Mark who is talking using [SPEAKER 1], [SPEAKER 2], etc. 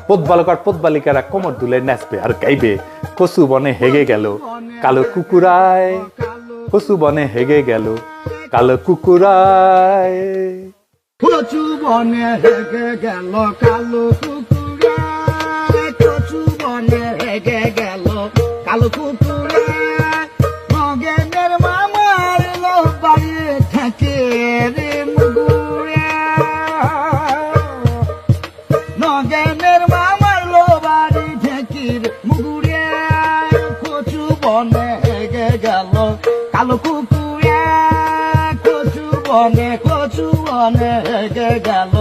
[SPEAKER 1] পোত বালক আর পোত বালিকারা কোমর দুলে নাচবে আর গাইবে কচু বনে হেগে গেল কালো কুকুরায়, কচু বনে হেগে গেল কালো কুকুরায়।
[SPEAKER 2] কচু বনে হেগে গেল কালো কুকুরায়, কচু বনে হেগে গেল কালো কুকুরায়। নগেনের মামার লো বাড়ি থাকে রে মুগুরে, নগেনের মামার লো বাড়ি ঠেকির মুগুরে। কচু বনে হেগে গেল কালো কুকুরে, কচু বনে হেগে গেল